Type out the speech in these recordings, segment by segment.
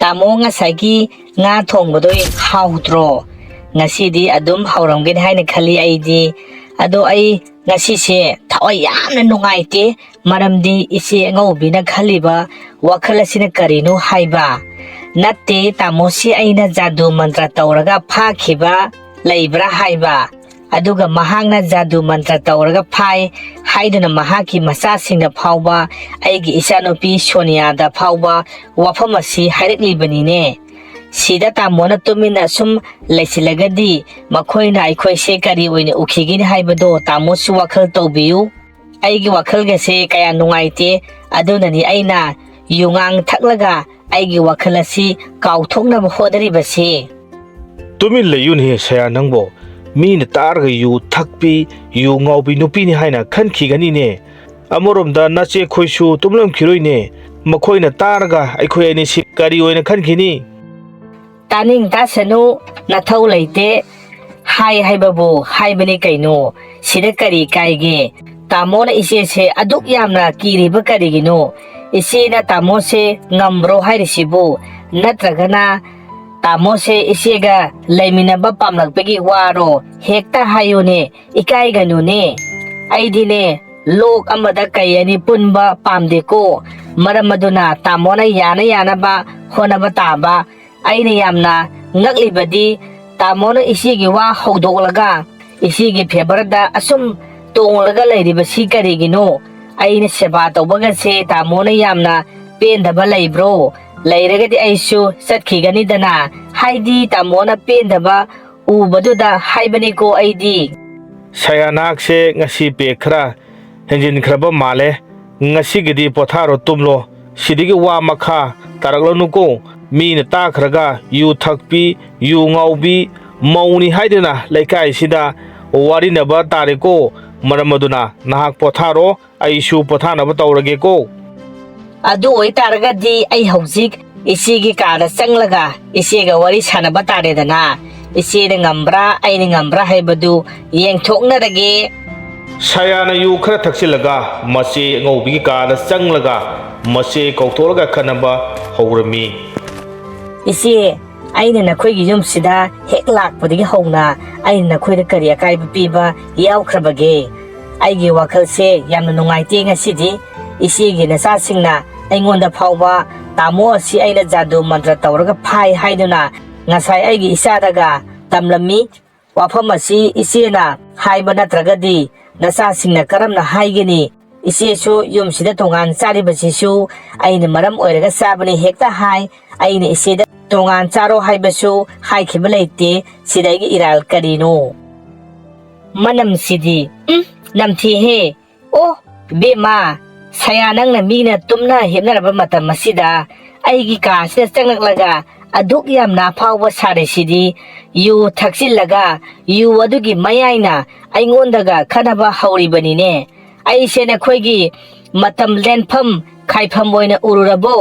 tamo ngasagi nga thongbodo haudro ngasidi adum hauramgen haina khali aidi ado ai ngasise thawai yamna nungaite maramdi ise ngaubina khaliba wakhal asina karino haiba natte tamosi aina jadu mantra tawraga phakhiba leibra haiba aduga mahangna jadu mantra tawraga phai haiduna mahaki masa singna phawba aigi isanopi sonia da phawba wafamasi haireklibani ne sida tamona tumina sum laisilagadi makhoina aikhoise kari oine ukhigin haibado tamosu wakhal tawbiyu aigi wakhal gase kaya nungaite adunani aina yungang thaklaga aigi wakhal asi kauthokna hodari base tumin layun he saya nangbo min targa yu thakpi yu ngaubi nupini haina khankhigani ne amoromda nache khoisu tumlam khiroi ne makhoina targa aikhoi ani sikari oina khankhini taning tasanu nathau leite hai haibabu haibani kaino sida kari kaige tamona ise se aduk yamna kiriba karigino ise na tamose ngambro hairisibu natragana tamose isega laiminaba pamlakpegi waro hekta hayone ikai ganune aidine lok amada kayani punba pamdeko maramaduna tamona yana ba honaba taba aina yamna ngaklibadi tamona isigi wa hodolaga isigi febarda asum tonglaga lairibasi karigino aina seba tawbaga se tamona yamna pendaba laibro lairagadi aisu satkigani dana haidi tamona pendaba ubaduda haibani ko aidi sayanak se ngasi pe khra henjin khraba male ngasi gidi potharo tumlo sidigi wa makha taraklo nuko min ta khraga yu thakpi yu ngaubi mauni haidina laikai sida wari naba tareko maramaduna nahak potharo aisu pothana ba tawrage ko adu oi taragadi ai hojik isigi kara sanglaga isiga wari sanaba taredana isida ngambra ai ngambra haibadu yengthokna rage sayana yu khara thakchilaga mase ngaubi kara sanglaga mase kautholaga khanaba hawrami isi aina nakhoi yum sida hek lakpadi hongna aina nakhoi da kariya kai piba yaukrabage aigi wakhal se yamna nungaite ngasidi isi gi nasa singna aingonda phawba tamo asi aina jadu mantra tawraga phai haiduna ngasai aigi isadaga tamlami wafam asi isina haiba natragadi nasa singna karamna haigini isesu yum sida tongan sari basisu aina maram oiraga sabani hekta hai aina isida tongan charo haibasu haikhiba leite sidaigi iral karino manam sidi namthi he o bema sayanang na mina tumna himnaraba matam masida aigi ka sida changaklaga aduk yamna phawba sare sidi yu thakchillaga yu adugi mayaina aingondaga khanaba hauribani ne aise na khoigi matam lenpham khaifam oina ururabo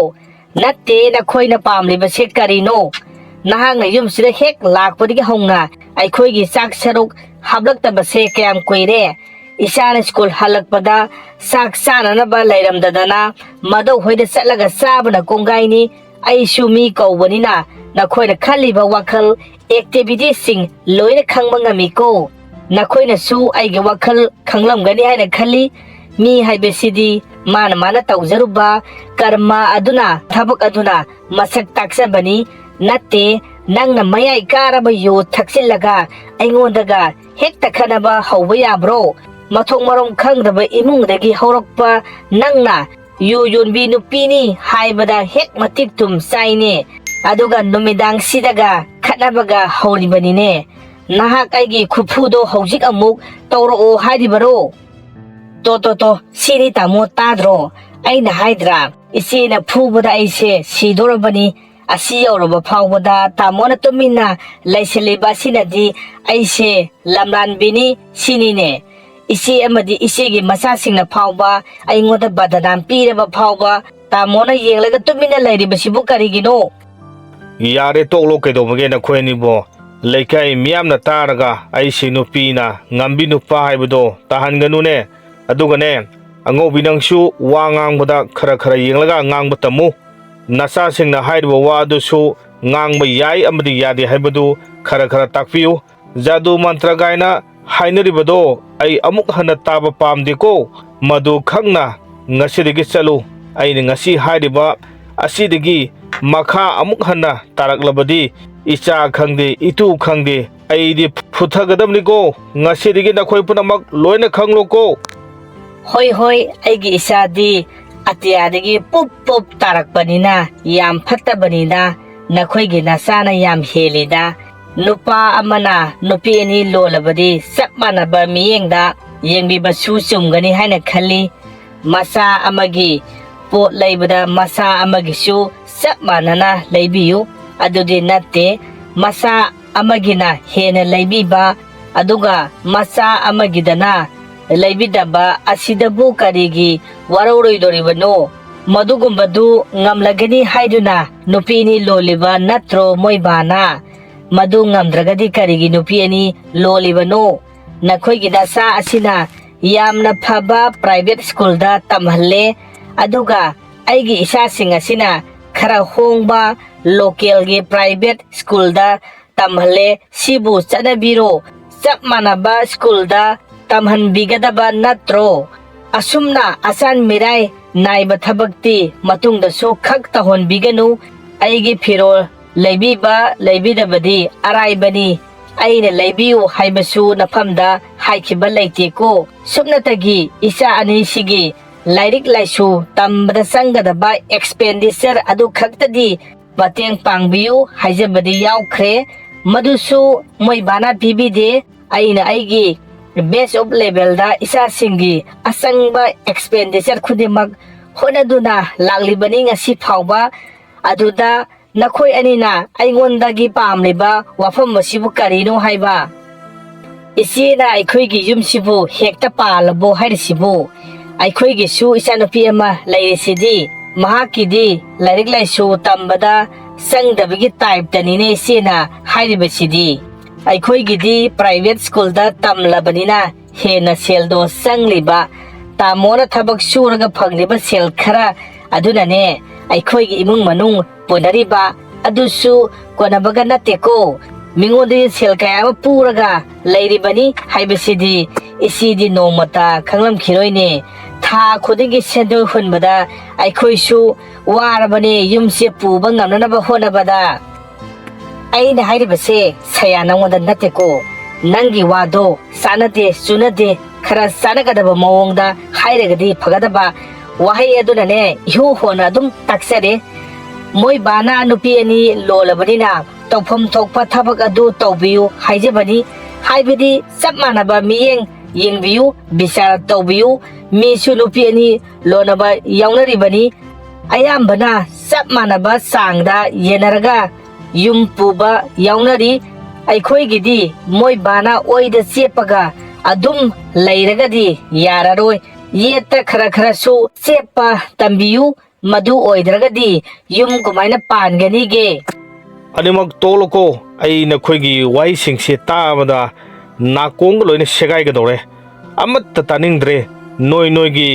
natte na khoina pamliba se karino nahang na yum sida hek lakpadi hongna ai khoigi chak saruk hablakta se kyam koire isana school halakpada sak sana na ba lairamdadana mado hoida satlaga sabna kongaini ai sumi kawbanina na khoina khaliba wakhal activity sing loina khangba ngami ko na khoina su aige wakhal khanglamgani haina khali mi haibesidi mana tawjaruba karma aduna thabak aduna masak taksabani natte nangna mayai karaba yu thakchillaga aingondaga hekta khanaba hawba yabro mathok marom khangraba imungdagi hawrakpa nangna yu yunbi nupini haibada hek matik tum saine aduga numidang sidaga khanabaga hawribani ne nahak aigi khupudo hojik amuk tawro haidibaro to siri tamo tadro aina haidra isina phubada aise sidorabani asi yoroba phawbada tamona tumina laiseliba sinadi aise lamran bini sinine isi amadi isigi masa singna phawba aingoda badadam piraba phawba tamona yenglaga tumina lairiba sibu karigino yare toklo kedobage na khoeni bo leikai miamna taraga aisi nupina ngambi nupa haibado tahanganu ne adugane angobi nangsu wa ngangbada khara yenglaga ngangbatamu ꯅꯆꯥꯁꯤꯡꯅ ꯍꯥꯏꯔꯤꯕ ꯋꯥ ꯑꯗꯨꯁꯨ ꯉꯥꯡꯕ ꯌꯥꯏ ꯑꯃꯗꯤ ꯌꯥꯗꯦ ꯍꯥꯏꯕꯗꯨ ꯈꯔ ꯇꯥꯛꯄꯤꯌꯨ ꯖꯥꯗꯨ ꯃꯟꯇ꯭ꯔ ꯒꯥꯏꯅ ꯍꯥꯏꯅꯔꯤꯕꯗꯣ ꯑꯩ ꯑꯃꯨꯛ ꯍꯟꯅ ꯇꯥꯕ ꯄꯥꯝꯗꯦꯀꯣ ꯃꯗꯨ ꯈꯪꯅ ꯉꯁꯤꯗꯒꯤ ꯆꯠꯂꯨ ꯑꯩꯅ ꯉꯁꯤ ꯍꯥꯏꯔꯤꯕ ꯑꯁꯤꯗꯒꯤ ꯃꯈꯥ ꯑꯃꯨꯛ ꯍꯟꯅ ꯇꯥꯔꯛꯂꯕꯗꯤ ꯏꯆꯥ ꯈꯪꯗꯦ ꯏꯇꯨ ꯈꯪꯗꯦ ꯑꯩꯗꯤ ꯐꯨꯊꯒꯗꯕꯅꯤꯀꯣ ꯉꯁꯤꯗꯒꯤ ꯅꯈꯣꯏ ꯄꯨꯝꯅꯃꯛ ꯂꯣꯏꯅ ꯈꯪꯂꯣꯀꯣ ꯍꯣꯏ ꯍꯣꯏ ꯑꯩꯒꯤ ꯏꯆꯥꯗꯤ ꯑꯇꯤꯌꯥꯗꯒꯤ ꯄꯨꯞ ꯇꯥꯔꯛꯄꯅꯤꯅ ꯌꯥꯝ ꯐꯠꯇꯕꯅꯤꯅ ꯅꯈꯣꯏꯒꯤ ꯅꯆꯥꯅ ꯌꯥꯝ ꯍꯦꯜꯂꯤꯗ ꯅꯨꯄꯥ ꯑꯃꯅ ꯅꯨꯄꯤ ꯑꯅꯤ ꯂꯣꯜꯂꯕꯗꯤ ꯆꯞ ꯃꯥꯟꯅꯕ ꯃꯤꯠꯌꯦꯡꯗ ꯌꯦꯡꯕꯤꯕꯁꯨ ꯆꯨꯝꯒꯅꯤ ꯍꯥꯏꯅ ꯈꯜꯂꯤ ꯃꯆꯥ ꯑꯃꯒꯤ ꯄꯣꯠ ꯂꯩꯕꯗ ꯃꯆꯥ ꯑꯃꯒꯤꯁꯨ ꯆꯞ ꯃꯥꯟꯅꯅ ꯂꯩꯕꯤꯌꯨ ꯑꯗꯨꯗꯤ ꯅꯠꯇꯦ ꯃꯆꯥ ꯑꯃꯒꯤꯅ ꯍꯦꯟꯅ ꯂꯩꯕꯤꯕ ꯑꯗꯨꯒ ꯃꯆꯥ ꯑꯃꯒꯤꯗꯅ ꯂꯩꯕꯤꯗꯕ ꯑꯁꯤꯗꯕꯨ ꯀꯔꯤꯒꯤ ꯋꯥꯔꯧꯔꯣꯏꯗꯣꯔꯤꯕꯅꯣ ꯃꯗꯨꯒꯨꯝꯕꯗꯨ ꯉꯝꯂꯒꯅꯤ ꯍꯥꯏꯗꯨꯅ ꯅꯨꯄꯤ ꯑꯅꯤ ꯂꯣꯜꯂꯤꯕ ꯅꯠꯇ꯭ꯔꯣ ꯃꯣꯏꯕꯥꯅ ꯃꯗꯨ ꯉꯝꯗ꯭ꯔꯒꯗꯤ ꯀꯔꯤꯒꯤ ꯅꯨꯄꯤ ꯑꯅꯤ ꯂꯣꯜꯂꯤꯕꯅꯣ ꯅꯈꯣꯏꯒꯤ ꯅꯆꯥ ꯑꯁꯤꯅ ꯌꯥꯝꯅ ꯐꯕ ꯄ꯭ꯔꯥꯏꯚꯦꯠ ꯁ꯭ꯀꯨꯜꯗ ꯇꯝꯍꯜꯂꯦ ꯑꯗꯨꯒ ꯑꯩꯒꯤ ꯏꯆꯥꯁꯤꯡ ꯑꯁꯤꯅ ꯈꯔ ꯍꯣꯡꯕ ꯂꯣꯀꯦꯜꯒꯤ ꯄ꯭ꯔꯥꯏꯚꯦꯠ ꯁ꯭ꯀꯨꯜꯗ ꯇꯝꯍꯜꯂꯦ ꯁꯤꯕꯨ ꯆꯠꯅꯕꯤꯔꯣ ꯆꯞ ꯃꯥꯟꯅꯕ ꯁ꯭ꯀꯨꯜꯗ ꯇꯝꯍꯟꯕꯤꯒꯗꯕ ꯅꯠꯇ꯭ꯔꯣ ꯑꯁꯨꯝꯅ ꯑꯆꯥꯟ ꯃꯤꯔꯥꯏ ꯅꯥꯏꯕ ꯊꯕꯛꯇꯤ ꯃꯇꯨꯡꯗꯁꯨ ꯈꯛ ꯇꯧꯍꯟꯕꯤꯒꯅꯨ ꯑꯩꯒꯤ ꯐꯤꯔꯣꯜ ꯂꯩꯕꯤꯕ ꯂꯩꯕꯤꯗꯕꯗꯤ ꯑꯔꯥꯏꯕꯅꯤ ꯑꯩꯅ ꯂꯩꯕꯤꯌꯨ ꯍꯥꯏꯕꯁꯨ ꯅꯐꯝꯗ ꯍꯥꯏꯈꯤꯕ ꯂꯩꯇꯦꯀꯣ ꯁꯨꯞꯅꯇꯒꯤ ꯏꯆꯥ ꯑꯅꯤꯁꯤꯒꯤ ꯂꯥꯏꯔꯤꯛ ꯂꯥꯏꯁꯨ ꯇꯝꯕꯗ ꯆꯪꯒꯗꯕ ꯑꯦꯛꯁꯄꯦꯟꯗꯤꯆꯔ ꯑꯗꯨ ꯈꯛꯇꯗꯤ ꯃꯇꯦꯡ ꯄꯥꯡꯕꯤꯌꯨ ꯍꯥꯏꯖꯕꯗꯤ ꯌꯥꯎꯈ꯭ꯔꯦ ꯃꯗꯨꯁꯨ ꯃꯣꯏꯕꯥꯅ ꯄꯤꯕꯤꯗꯦ ꯑꯩꯅ ꯑꯩꯒꯤ ꯕꯦꯁ ꯑꯣꯐ ꯂꯦꯚꯦꯜꯗ ꯏꯆꯥꯁꯤꯡꯒꯤ ꯑꯆꯪꯕ ꯑꯦꯛꯁꯄꯦꯟꯗꯤꯆꯔ ꯈꯨꯗꯤꯡꯃꯛ ꯍꯣꯠꯅꯗꯨꯅ ꯂꯥꯛꯂꯤꯕꯅꯤ ꯉꯁꯤ ꯐꯥꯎꯕ ꯑꯗꯨꯗ ꯅꯈꯣꯏ ꯑꯅꯤꯅ ꯑꯩꯉꯣꯟꯗꯒꯤ ꯄꯥꯝꯂꯤꯕ ꯋꯥꯐꯝ ꯑꯁꯤꯕꯨ ꯀꯔꯤꯅꯣ ꯍꯥꯏꯕ ꯏꯆꯦꯅ ꯑꯩꯈꯣꯏꯒꯤ ꯌꯨꯝꯁꯤꯕꯨ ꯍꯦꯛꯇ ꯄꯥꯜꯂꯕꯣ ꯍꯥꯏꯔꯤꯁꯤꯕꯨ ꯑꯩꯈꯣꯏꯒꯤꯁꯨ ꯏꯆꯥꯅꯨꯄꯤ ꯑꯃ ꯂꯩꯔꯤꯁꯤꯗꯤ ꯃꯍꯥꯛꯀꯤꯗꯤ ꯂꯥꯏꯔꯤꯛ ꯂꯥꯏꯁꯨ ꯇꯝꯕꯗ ꯆꯪꯗꯕꯒꯤ ꯇꯥꯏꯞꯇꯅꯤꯅꯦ ꯏꯆꯦꯅ ꯍꯥꯏꯔꯤꯕꯁꯤꯗꯤ ꯑꯩꯈꯣꯏꯒꯤꯗꯤ ꯄ꯭ꯔꯥꯏꯚꯦꯠ ꯁ꯭ꯀꯨꯜꯗ ꯇꯝꯂꯕꯅꯤꯅ ꯍꯦꯟꯅ ꯁꯦꯜꯗꯣ ꯆꯪꯂꯤꯕ ꯇꯥꯃꯣꯅ ꯊꯕꯛ ꯁꯨꯔꯒ ꯐꯪꯂꯤꯕ ꯁꯦꯜ ꯈꯔ ꯑꯗꯨꯅꯅꯦ ꯑꯩꯈꯣꯏꯒꯤ ꯏꯃꯨꯡ ꯃꯅꯨꯡ ꯄꯨꯅꯔꯤꯕ ꯑꯗꯨꯁꯨ ꯀꯣꯟꯅꯕꯒ ꯅꯠꯇꯦꯀꯣ ꯃꯤꯉꯣꯟꯗꯒꯤ ꯁꯦꯜ ꯀꯌꯥ ꯑꯃ ꯄꯨꯔꯒ ꯂꯩꯔꯤꯕꯅꯤ ꯍꯥꯏꯕꯁꯤꯗꯤ ꯏꯆꯦꯗꯤ ꯅꯣꯡꯃꯇ ꯈꯪꯂꯝꯈꯤꯔꯣꯏꯅꯦ ꯊꯥ ꯈꯨꯗꯤꯡꯒꯤ ꯁꯦꯟꯗꯣꯏ ꯍꯨꯟꯕꯗ ꯑꯩꯈꯣꯏꯁꯨ ꯋꯥꯔꯕꯅꯦ ꯌꯨꯝꯁꯦ ꯄꯨꯕ ꯉꯝꯅꯅꯕ ꯍꯣꯠꯅꯕꯗ ꯑꯩꯅ ꯍꯥꯏꯔꯤꯕꯁꯦ ꯁꯌꯥ ꯅꯉꯣꯟꯗ ꯅꯠꯇꯦꯀꯣ ꯅꯪꯒꯤ ꯋꯥꯗꯣ ꯆꯥꯟꯅꯗꯦ ꯆꯨꯅꯗꯦ ꯈꯔ ꯆꯥꯟꯅꯒꯗꯕ ꯃꯑꯣꯡꯗ ꯍꯥꯏꯔꯒꯗꯤ ꯐꯒꯗꯕ ꯋꯥꯍꯩ ꯑꯗꯨꯅꯅꯦ ꯏꯍꯣ ꯍꯣꯟꯅ ꯑꯗꯨꯝ ꯇꯥꯛꯆꯔꯦ ꯃꯣꯏꯕꯥꯅ ꯅꯨꯄꯤ ꯑꯅꯤ ꯂꯣꯜꯂꯕꯅꯤꯅ ꯇꯧꯐꯝ ꯊꯣꯛꯄ ꯊꯕꯛ ꯑꯗꯨ ꯇꯧꯕꯤꯌꯨ ꯍꯥꯏꯖꯕꯅꯤ ꯍꯥꯏꯕꯗꯤ ꯆꯞ ꯃꯥꯟꯅꯕ ꯃꯤꯠꯌꯦꯡ ꯌꯦꯡꯕꯤꯌꯨ ꯕꯤꯆꯥꯔ ꯇꯧꯕꯤꯌꯨ ꯃꯤꯁꯨ ꯅꯨꯄꯤ ꯑꯅꯤ ꯂꯣꯟꯅꯕ ꯌꯥꯎꯅꯔꯤꯕꯅꯤ ꯑꯌꯥꯝꯕꯅ ꯆꯞ ꯃꯥꯟꯅꯕ ꯆꯥꯡꯗ ꯌꯦꯟꯅꯔꯒ ꯌꯨꯝ ꯄꯨꯕ ꯌꯥꯎꯅꯔꯤ ꯑꯩꯈꯣꯏꯒꯤꯗꯤ ꯃꯣꯏꯕꯥꯅ ꯑꯣꯏꯗ ꯆꯦꯞꯄꯒ ꯑꯗꯨꯝ ꯂꯩꯔꯒꯗꯤ ꯌꯥꯔꯔꯣꯏ ꯌꯦꯠꯇ ꯈꯔꯁꯨ ꯆꯦꯞꯄ ꯇꯝꯕꯤꯌꯨ ꯃꯗꯨ ꯑꯣꯏꯗ꯭ꯔꯒꯗꯤ ꯌꯨꯝ ꯀꯃꯥꯏꯅ ꯄꯥꯟꯒꯅꯤꯒꯦ ꯑꯅꯤꯃꯛ ꯇꯣꯛꯂꯣꯀꯣ ꯑꯩ ꯅꯈꯣꯏꯒꯤ ꯋꯥꯍꯩꯁꯤꯡꯁꯦ ꯇꯥꯕꯗ ꯅꯥꯀꯣꯡꯒ ꯂꯣꯏꯅ ꯁꯦꯒꯥꯏꯒꯗꯧꯔꯦ ꯑꯃꯠꯇ ꯇꯥꯅꯤꯡꯗ꯭ꯔꯦ ꯅꯣꯏꯒꯤ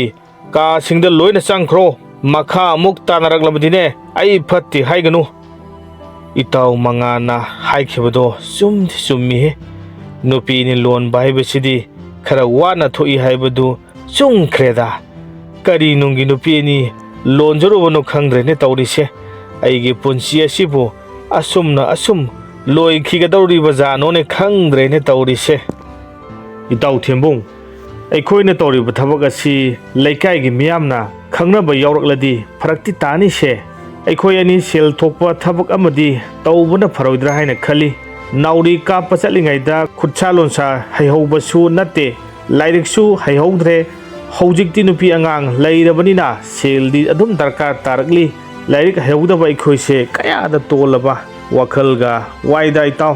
ꯀꯥꯁꯤꯡꯗ ꯂꯣꯏꯅ ꯆꯪꯈ꯭ꯔꯣ ꯃꯈꯥ ꯑꯃꯨꯛ ꯇꯥꯅꯔꯛꯂꯕꯗꯤꯅꯦ ꯑꯩ ꯐꯠꯇꯦ ꯍꯥꯏꯒꯅꯨ ꯏꯇꯥꯎ ꯃꯉꯥꯅ ꯍꯥꯏꯈꯤꯕꯗꯣ ꯆꯨꯝꯗꯤ ꯆꯨꯝꯃꯤꯍꯦ ꯅꯨꯄꯤꯅꯤ ꯂꯣꯟꯕ ꯍꯥꯏꯕꯁꯤꯗꯤ ꯈꯔ ꯋꯥꯅ ꯊꯣꯛꯏ ꯍꯥꯏꯕꯗꯨ ꯆꯨꯝꯈ꯭ꯔꯦꯗ ꯀꯔꯤ ꯅꯨꯡꯒꯤ ꯅꯨꯄꯤ ꯑꯅꯤ ꯂꯣꯟꯖꯔꯨꯕꯅꯣ ꯈꯪꯗ꯭ꯔꯦꯅꯦ ꯇꯧꯔꯤꯁꯦ ꯑꯩꯒꯤ ꯄꯨꯟꯁꯤ ꯑꯁꯤꯕꯨ ꯑꯁꯨꯝ ꯂꯣꯏꯈꯤꯒꯗꯧꯔꯤꯕꯖꯥꯠꯅꯣꯅꯦ ꯈꯪꯗ꯭ꯔꯦꯅꯦ ꯇꯧꯔꯤꯁꯦ ꯏꯇꯥꯎ ꯊꯦꯝꯕꯨꯡ ꯑꯩꯈꯣꯏꯅ ꯇꯧꯔꯤꯕ ꯊꯕꯛ ꯑꯁꯤ ꯂꯩꯀꯥꯏꯒꯤ ꯃꯤꯌꯥꯝꯅ ꯈꯪꯅꯕ ꯌꯥꯎꯔꯛꯂꯗꯤ ꯐꯔꯛꯇꯤ ꯇꯥꯅꯤꯁꯦ ꯑꯩꯈꯣꯏ ꯑꯅꯤ ꯁꯦꯜ ꯊꯣꯛꯄ ꯊꯕꯛ ꯑꯃꯗꯤ ꯇꯧꯕꯅ ꯐꯔꯣꯏꯗ꯭ꯔꯥ ꯍꯥꯏꯅ ꯈꯜꯂꯤ ꯅꯥꯎꯔꯤ ꯀꯥꯞꯄ ꯆꯠꯂꯤꯉꯩꯗ ꯈꯨꯠꯁꯥ ꯂꯣꯟꯁꯥ ꯍꯩꯍꯧꯕꯁꯨ ꯅꯠꯇꯦ ꯂꯥꯏꯔꯤꯛꯁꯨ ꯍꯩꯍꯧꯗ꯭ꯔꯦ ꯍꯧꯖꯤꯛꯇꯤ ꯅꯨꯄꯤ ꯑꯉꯥꯡ ꯂꯩꯔꯕꯅꯤꯅ ꯁꯦꯜꯗꯤ ꯑꯗꯨꯝ ꯗꯔꯀꯥꯔ ꯇꯥꯔꯛꯂꯤ ꯂꯥꯏꯔꯤꯛ ꯍꯩꯍꯧꯗꯕ ꯑꯩꯈꯣꯏꯁꯦ ꯀꯌꯥꯗ ꯇꯣꯜꯂꯕ ꯋꯥꯈꯜꯒ ꯋꯥꯏꯗ ꯏꯇꯥꯎ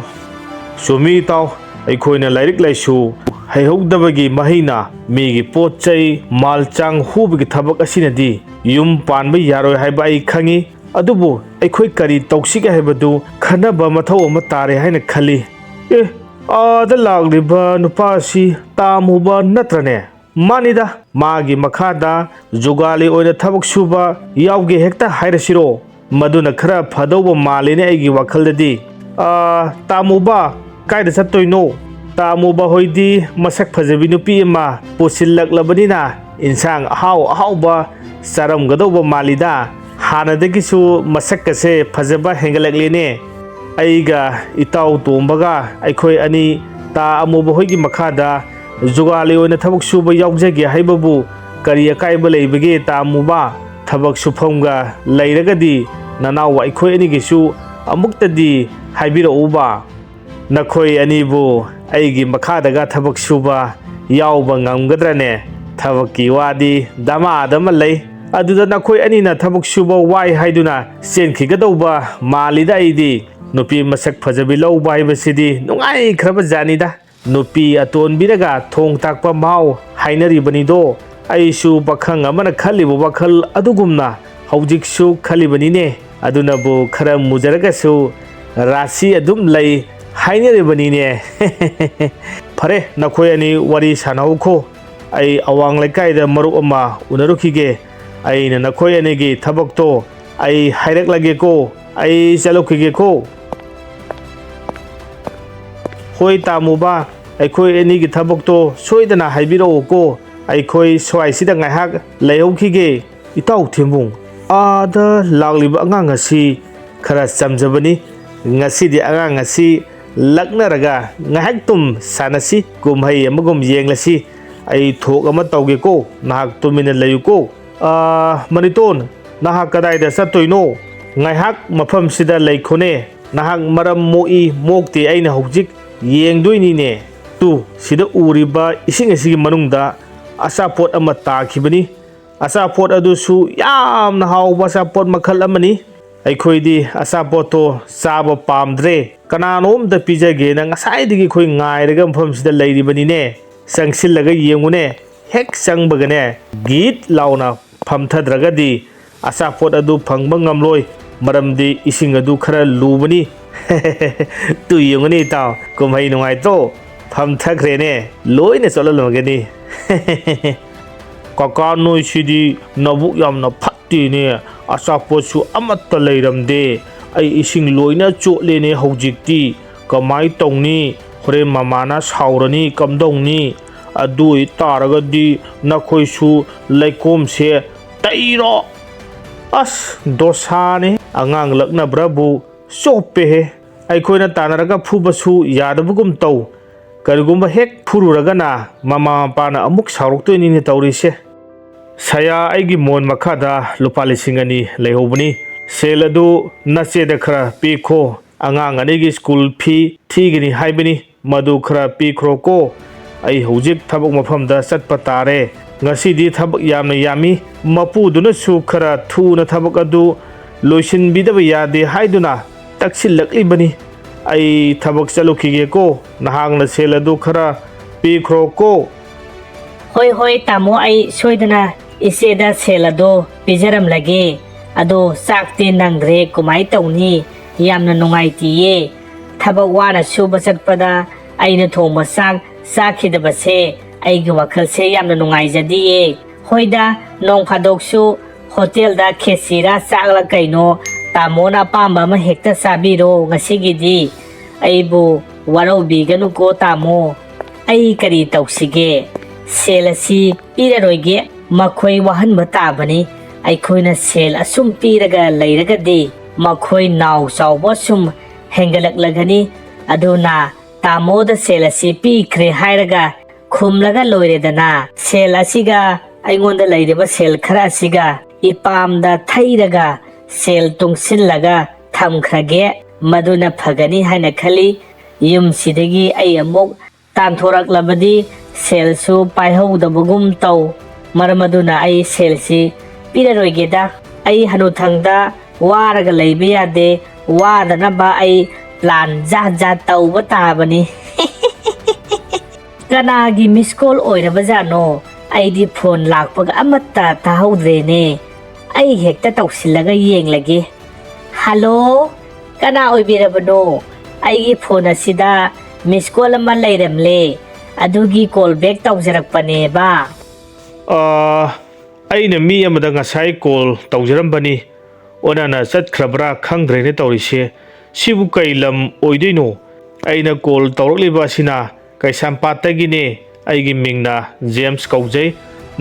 ꯆꯨꯝꯃꯤ ꯏꯇꯥꯎ ꯑꯩꯈꯣꯏꯅ ꯂꯥꯏꯔꯤꯛ ꯂꯥꯏꯁꯨ ꯍꯩꯍꯧꯗꯕꯒꯤ ꯃꯍꯩꯅ ꯃꯤꯒꯤ ꯄꯣꯠ ꯆꯩ ꯃꯥꯜ ꯆꯥꯡ ꯍꯨꯕꯒꯤ ꯊꯕꯛ ꯑꯁꯤꯅꯗꯤ ꯌꯨꯝ ꯄꯥꯟꯕ ꯌꯥꯔꯣꯏ ꯍꯥꯏꯕ ꯑꯩ ꯈꯪꯉꯤ ꯑꯗꯨꯕꯨ ꯑꯩꯈꯣꯏ ꯀꯔꯤ ꯇꯧꯁꯤꯒꯦ ꯍꯥꯏꯕꯗꯨ ꯈꯟꯅꯕ ꯃꯊꯧ ꯑꯃ ꯇꯥꯔꯦ ꯍꯥꯏꯅ ꯈꯜꯂꯤ ꯑꯥꯗ ꯂꯥꯛꯂꯤꯕ ꯅꯨꯄꯥ ꯑꯁꯤ ꯇꯥꯃꯨꯕ ꯅꯠꯇ꯭ꯔꯅꯦ ꯃꯥꯅꯤꯗ ꯃꯥꯒꯤ ꯃꯈꯥꯗ ꯖꯨꯒꯥꯂꯤ ꯑꯣꯏꯅ ꯊꯕꯛ ꯁꯨꯕ ꯌꯥꯎꯒꯦ ꯍꯦꯛꯇ ꯍꯥꯏꯔꯁꯤꯔꯣ ꯃꯗꯨꯅ ꯈꯔ ꯐꯗꯧꯕ ꯃꯥꯜꯂꯦꯅꯦ ꯑꯩꯒꯤ ꯋꯥꯈꯜꯗꯗꯤ ꯇꯥꯃꯨꯕ ꯀꯥꯏꯗ ꯆꯠꯇꯣꯏꯅꯣ ꯇꯥꯃꯨꯕ ꯍꯣꯏꯗꯤ ꯃꯁꯛ ꯐꯖꯕꯤ ꯅꯨꯄꯤ ꯑꯃ ꯄꯨꯁꯤꯜꯂꯛꯂꯕꯅꯤꯅ ꯏꯟꯁꯥꯡ ꯑꯍꯥꯎꯕ ꯆꯥꯔꯝꯒꯗꯧꯕ ꯃꯥꯜꯂꯤꯗ ꯍꯥꯟꯅꯗꯒꯤꯁꯨ ꯃꯁꯛꯀꯁꯦ ꯐꯖꯕ ꯍꯦꯟꯒꯠꯂꯛꯂꯦꯅꯦ ꯑꯩꯒ ꯏꯇꯥꯎ ꯇꯣꯝꯕꯒ ꯑꯩꯈꯣꯏ ꯑꯅꯤ ꯇꯥ ꯑꯃꯨꯕ ꯍꯣꯏꯒꯤ ꯃꯈꯥꯗ ꯖꯨꯒꯥꯂꯤ ꯑꯣꯏꯅ ꯊꯕꯛ ꯁꯨꯕ ꯌꯥꯎꯖꯒꯦ ꯍꯥꯏꯕꯕꯨ ꯀꯔꯤ ꯑꯀꯥꯏꯕ ꯂꯩꯕꯒꯦ ꯇꯥ ꯑꯃꯨꯕ ꯊꯕꯛ ꯁꯨꯐꯝꯒ ꯂꯩꯔꯒꯗꯤ ꯅꯅꯥꯎ ꯑꯩꯈꯣꯏ ꯑꯅꯤꯒꯤꯁꯨ ꯑꯃꯨꯛꯇꯗꯤ ꯍꯥꯏꯕꯤꯔꯛꯎꯕ ꯅꯈꯣꯏ ꯑꯅꯤꯕꯨ ꯑꯩꯒꯤ ꯃꯈꯥꯗꯒ ꯊꯕꯛ ꯁꯨꯕ ꯌꯥꯎꯕ ꯉꯝꯒꯗ꯭ꯔꯅꯦ ꯊꯕꯛꯀꯤ ꯋꯥꯗꯤ ꯗꯃꯥꯗ ꯑꯃ ꯂꯩ ꯑꯗꯨꯗ ꯅꯈꯣꯏ ꯑꯅꯤꯅ ꯊꯕꯛ ꯁꯨꯕ ꯋꯥꯏ ꯍꯥꯏꯗꯨꯅ ꯆꯦꯟꯈꯤꯒꯗꯧꯕ ꯃꯥꯜꯂꯤꯗ ꯑꯩꯗꯤ ꯅꯨꯄꯤ ꯃꯁꯛ ꯐꯖꯕꯤ ꯂꯧꯕ ꯍꯥꯏꯕꯁꯤꯗꯤ ꯅꯨꯡꯉꯥꯏꯈ꯭ꯔꯕ ꯖꯥꯠꯅꯤꯗ ꯅꯨꯄꯤ ꯑꯇꯣꯟꯕꯤꯔꯒ ꯊꯣꯡ ꯇꯥꯛꯄ ꯃꯍꯥꯎ ꯍꯥꯏꯅꯔꯤꯕꯅꯤꯗꯣ ꯑꯩꯁꯨ ꯄꯥꯈꯪ ꯑꯃꯅ ꯈꯜꯂꯤꯕ ꯋꯥꯈꯜ ꯑꯗꯨꯒꯨꯝꯅ ꯍꯧꯖꯤꯛꯁꯨ ꯈꯜꯂꯤꯕꯅꯤꯅꯦ ꯑꯗꯨꯅꯕꯨ ꯈꯔ ꯃꯨꯖꯔꯒꯁꯨ ꯔꯥꯁꯤ ꯑꯗꯨꯝ ꯂꯩ ꯍꯥꯏꯅꯔꯤꯕꯅꯤꯅꯦ ꯐꯔꯦ ꯅꯈꯣꯏ ꯑꯅꯤ ꯋꯥꯔꯤ ꯁꯥꯟꯅꯧꯈꯣ ꯑꯩ ꯑꯋꯥꯡ ꯂꯩꯀꯥꯏꯗ ꯃꯔꯨꯞ ꯑꯃ ꯎꯅꯔꯨꯈꯤꯒꯦ ꯑꯩꯅ ꯅꯈꯣꯏ ꯑꯅꯤꯒꯤ ꯊꯕꯛꯇꯣ ꯑꯩ ꯍꯥꯏꯔꯛꯂꯒꯦꯀꯣ ꯑꯩ ꯆꯠꯂꯨꯈꯤꯒꯦꯀꯣ ꯍꯣꯏ ꯇꯥꯃꯨꯕ ꯑꯩꯈꯣꯏ ꯑꯅꯤꯒꯤ ꯊꯕꯛꯇꯣ ꯁꯣꯏꯗꯅ ꯍꯥꯏꯕꯤꯔꯛꯎꯀꯣ ꯑꯩꯈꯣꯏ ꯁ꯭ꯋꯥꯏꯁꯤꯗ ꯉꯥꯏꯍꯥꯛ ꯂꯩꯍꯧꯈꯤꯒꯦ ꯏꯇꯥꯎ ꯊꯦꯝꯕꯨꯡ ꯑꯥꯗ ꯂꯥꯛꯂꯤꯕ ꯑꯉꯥꯡ ꯑꯁꯤ ꯈꯔ ꯆꯝꯖꯕꯅꯤ ꯉꯁꯤꯗꯤ ꯑꯉꯥꯡ ꯑꯁꯤ ꯂꯛꯅꯔꯒ ꯉꯥꯏꯍꯥꯛꯇꯨꯝ ꯁꯥꯟꯅꯁꯤ ꯀꯨꯝꯍꯩ ꯑꯃꯒꯨꯝ ꯌꯦꯡꯂꯁꯤ ꯑꯩ ꯊꯣꯛ ꯑꯃ ꯇꯧꯒꯦꯀꯣ ꯅꯍꯥꯛ ꯇꯨꯃꯤꯟꯅ ꯂꯩꯌꯨꯀꯣ ꯃꯅꯤꯇꯣꯟ ꯅꯍꯥꯛ ꯀꯗꯥꯏꯗ ꯆꯠꯇꯣꯏꯅꯣ ꯉꯥꯏꯍꯥꯛ ꯃꯐꯝꯁꯤꯗ ꯂꯩꯈꯣꯅꯦ ꯅꯍꯥꯛ ꯃꯔꯝ ꯃꯣꯛꯏ ꯃꯣꯛꯇꯦ ꯑꯩꯅ ꯍꯧꯖꯤꯛ ꯌꯦꯡꯗꯣꯏꯅꯤꯅꯦ ꯁꯤꯗ ꯎꯔꯤꯕ ꯏꯁꯤꯡ ꯑꯁꯤꯒꯤ ꯃꯅꯨꯡꯗ ꯑꯆꯥꯄꯣꯠ ꯑꯃ ꯇꯥꯈꯤꯕꯅꯤ ꯑꯆꯥꯄꯣꯠ ꯑꯗꯨꯁꯨ ꯌꯥꯝꯅ ꯍꯥꯎꯕ ꯑꯆꯥꯄꯣꯠ ꯃꯈꯜ ꯑꯃꯅꯤ ꯑꯩꯈꯣꯏꯗꯤ ꯑꯆꯥꯄꯣꯠꯇꯣ ꯆꯥꯕ ꯄꯥꯝꯗ꯭ꯔꯦ ꯀꯅꯥꯅꯣꯝꯇ ꯄꯤꯖꯒꯦꯅ ꯉꯁꯥꯏꯗꯒꯤ ꯑꯩꯈꯣꯏ ꯉꯥꯏꯔꯒ ꯃꯐꯝꯁꯤꯗ ꯂꯩꯔꯤꯕꯅꯤꯅꯦ ꯆꯪꯁꯤꯜꯂꯒ ꯌꯦꯡꯉꯨꯅꯦ ꯍꯦꯛ ꯆꯪꯕꯒꯅꯦ ꯒꯤꯠ लाउना ꯐꯝꯊꯗ꯭ꯔꯒꯗꯤ ꯑꯆꯥꯄꯣꯠ ꯑꯗꯨ ꯐꯪꯕ ꯉꯝꯂꯣꯏ ꯃꯔꯝꯗꯤ ꯏꯁꯤꯡ ꯑꯗꯨ ꯈꯔ ꯂꯨꯕꯅꯤ ꯌꯦꯡꯉꯨꯅꯦ ꯏꯇꯥꯎ ꯀꯨꯝꯍꯩ ꯅꯨꯡꯉꯥꯏꯇ꯭ꯔꯣ ꯐꯝꯊꯈ꯭ꯔꯦꯅꯦ ꯂꯣꯏꯅ ꯆꯣꯠꯍꯜꯂꯝꯒꯅꯤ ꯀꯀꯥ ꯅꯣꯏꯁꯤꯗꯤ ꯅꯕꯨꯛ ꯌꯥꯝꯅ ꯐꯠꯇꯦꯅꯦ ꯑꯆꯥꯄꯣꯠꯁꯨ ꯑꯃꯠꯇ ꯂꯩꯔꯝꯗꯦ ꯑꯩ ꯏꯁꯤꯡ ꯂꯣꯏꯅ ꯆꯣꯠꯂꯦꯅꯦ ꯍꯧꯖꯤꯛꯇꯤ ꯀꯃꯥꯏ ꯇꯧꯅꯤ ꯍꯣꯔꯦꯟ ꯃꯃꯥꯅ ꯁꯥꯎꯔꯅꯤ ꯀꯝꯗꯧꯅꯤ ꯑꯗꯨ ꯑꯣꯏꯇꯥꯔꯒꯗꯤ ꯅꯈꯣꯏꯁꯨ ꯂꯩꯀꯣꯝꯁꯦ ꯇꯩꯔꯣ ꯑꯁ ꯗꯣꯁꯥꯅꯦ ꯑꯉꯥꯡ ꯂꯛꯅꯕ꯭ꯔꯕꯨ ꯆꯣꯞꯄꯦꯍꯦ ꯑꯩꯈꯣꯏꯅ ꯇꯥꯟꯅꯔꯒ ꯐꯨꯕꯁꯨ ꯌꯥꯗꯕꯒꯨꯝ ꯇꯧ ꯀꯔꯤꯒꯨꯝꯕ ꯍꯦꯛ ꯐꯨꯔꯨꯔꯒꯅ ꯃꯃꯥ ꯃꯄꯥꯅ ꯑꯃꯨꯛ ꯁꯥꯎꯔꯛꯇꯣꯏꯅꯤꯅꯦ ꯇꯧꯔꯤꯁꯦ ꯁꯌꯥ ꯑꯩꯒꯤ ꯃꯣꯟ ꯃꯈꯥꯗ ꯂꯨꯄꯥ 2,000 ꯂꯩꯍꯧꯕꯅꯤ ꯁꯦꯜ ꯑꯗꯨ ꯅꯆꯦꯗ ꯈꯔ ꯄꯤꯈꯣ ꯑꯉꯥꯡ ꯑꯅꯤꯒꯤ ꯁ꯭ꯀꯨꯜ ꯐꯤ ꯊꯤꯒꯅꯤ ꯍꯥꯏꯕꯅꯤ ꯃꯗꯨ ꯈꯔ ꯄꯤꯈ꯭ꯔꯣꯀꯣ ꯑꯩ ꯍꯧꯖꯤꯛ ꯊꯕꯛ ꯃꯐꯝꯗ ꯆꯠꯄ ꯇꯥꯔꯦ ꯉꯁꯤꯗꯤ ꯊꯕꯛ ꯌꯥꯝꯅ ꯌꯥꯝꯃꯤ ꯃꯄꯨꯗꯨꯅꯁꯨ ꯈꯔ ꯊꯨꯅ ꯊꯕꯛ ꯑꯗꯨ ꯂꯣꯏꯁꯤꯟꯕꯤꯗꯕ ꯌꯥꯗꯦ ꯍꯥꯏꯗꯨꯅ ꯇꯛꯁꯤꯜꯂꯛꯂꯤꯕꯅꯤ ꯑꯩ ꯊꯕꯛ ꯆꯠꯂꯨꯈꯤꯒꯦꯀꯣ ꯅꯍꯥꯛꯅ ꯁꯦꯜ ꯑꯗꯨ ꯈꯔ ꯄꯤꯈ꯭ꯔꯣꯀꯣ ꯍꯣꯏ ꯇꯥꯃꯣ ꯑꯩ ꯁꯣꯏꯗꯅ ꯏꯆꯦꯗ ꯁꯦꯜ ꯑꯗꯣ ꯄꯤꯖꯔꯝꯂꯒꯦ ꯑꯗꯣ ꯆꯥꯛꯇꯤ ꯅꯪꯗ꯭ꯔꯦ ꯀꯃꯥꯏ ꯇꯧꯅꯤ ꯌꯥꯝꯅ ꯅꯨꯡꯉꯥꯏꯇꯤꯌꯦ ꯊꯕꯛ ꯋꯥꯅ ꯁꯨꯕ ꯆꯠꯄꯗ ꯑꯩꯅ ꯊꯣꯡꯕ ꯆꯥꯛ ꯆꯥꯈꯤꯗꯕꯁꯦ ꯑꯩꯒꯤ ꯋꯥꯈꯜꯁꯦ ꯌꯥꯝꯅ ꯅꯨꯡꯉꯥꯏꯖꯗꯤꯌꯦ ꯍꯣꯏꯗ ꯅꯣꯡ ꯐꯥꯗꯣꯛꯁꯨ ꯍꯣꯇꯦꯜꯗ ꯈꯦꯆꯤꯔ ꯆꯥꯛꯂ ꯀꯩꯅꯣ ꯇꯥꯃꯣꯅ ꯑꯄꯥꯝꯕ ꯑꯃ ꯍꯦꯛꯇ ꯆꯥꯕꯤꯔꯣ ꯉꯁꯤꯒꯤꯗꯤ ꯑꯩꯕꯨ ꯋꯥꯔꯧꯕꯤꯒꯅꯨꯀꯣ ꯇꯥꯃꯣ ꯑꯩ ꯀꯔꯤ ꯇꯧꯁꯤꯒꯦ ꯁꯦꯜ ꯑꯁꯤ ꯄꯤꯔꯔꯣꯏꯒꯦ ꯃꯈꯣꯏ ꯋꯥꯍꯟꯕ ꯇꯥꯕꯅꯤ ꯑꯩꯈꯣꯏꯅ ꯁꯦꯜ ꯑꯁꯨꯝ ꯄꯤꯔꯒ ꯂꯩꯔꯒꯗꯤ ꯃꯈꯣꯏ ꯅꯥꯎ ꯆꯥꯎꯕ ꯁꯨꯝ ꯍꯦꯟꯒꯠꯂꯛꯂꯒꯅꯤ ꯑꯗꯨꯅ ꯇꯥꯃꯣꯗ ꯁꯦꯜ ꯑꯁꯤ ꯄꯤꯈ꯭ꯔꯦ ꯍꯥꯏꯔꯒ ꯈꯨꯝꯂꯒ ꯂꯣꯏꯔꯦꯗꯅ ꯁꯦꯜ ꯑꯁꯤꯒ ꯑꯩꯉꯣꯟꯗ ꯂꯩꯔꯤꯕ ꯁꯦꯜ ꯈꯔ ꯑꯁꯤꯒ ꯏꯄꯥꯝꯗ ꯊꯩꯔꯒ ꯁꯦꯜ ꯇꯨꯡꯁꯤꯜꯂꯒ ꯊꯝꯈ꯭ꯔꯒꯦ ꯃꯗꯨꯅ ꯐꯒꯅꯤ ꯍꯥꯏꯅ ꯈꯜꯂꯤ ꯌꯨꯝꯁꯤꯗꯒꯤ ꯑꯩ ꯑꯃꯨꯛ ꯇꯥꯟꯊꯣꯔꯛꯂꯕꯗꯤ ꯁꯦꯜꯁꯨ ꯄꯥꯏꯍꯧꯗꯕꯒꯨꯝ ꯇꯧ ꯃꯔꯝ ꯑꯗꯨꯅ ꯑꯩ ꯁꯦꯜꯁꯤ ꯄꯤꯔꯔꯣꯏꯒꯦꯗ ꯑꯩ ꯍꯅꯨꯊꯪꯗ ꯋꯥꯔꯒ ꯂꯩꯕ ꯌꯥꯗꯦ ꯋꯥꯗꯅꯕ ꯑꯩ ꯄ꯭ꯂꯥꯟ ꯖꯥꯠ ꯇꯧꯕ ꯇꯥꯕꯅꯤ ꯀꯅꯥꯒꯤ ꯃꯤꯁꯀꯣꯜ ꯑꯣꯏꯔꯕꯖꯥꯠꯅꯣ ꯑꯩꯗꯤ ꯐꯣꯟ ꯂꯥꯛꯄꯒ ꯑꯃꯠꯇ ꯇꯥꯍꯧꯗ꯭ꯔꯦꯅꯦ ꯑꯩ ꯍꯦꯛꯇ ꯇꯧꯁꯤꯜꯂꯒ ꯌꯦꯡꯂꯒꯦ ꯍꯜꯂꯣ ꯀꯅꯥ ꯑꯣꯏꯕꯤꯔꯕꯅꯣ ꯑꯩꯒꯤ ꯐꯣꯟ ꯑꯁꯤꯗ ꯃꯤꯁꯀꯣꯜ ꯑꯃ ꯂꯩꯔꯝꯂꯦ ꯑꯗꯨꯒꯤ ꯀꯣꯜ ꯕꯦꯛ ꯇꯧꯖꯔꯛꯄꯅꯦꯕ ꯑꯩꯅ ꯃꯤ ꯑꯃꯗ ꯉꯁꯥꯏ call ꯇꯧꯖꯔꯝꯕꯅꯤ onana chatkrabra khangdrene tawrise sibu kailam oidoino aina call tawrliba sina kaisampatagine aigi mingna James kaujai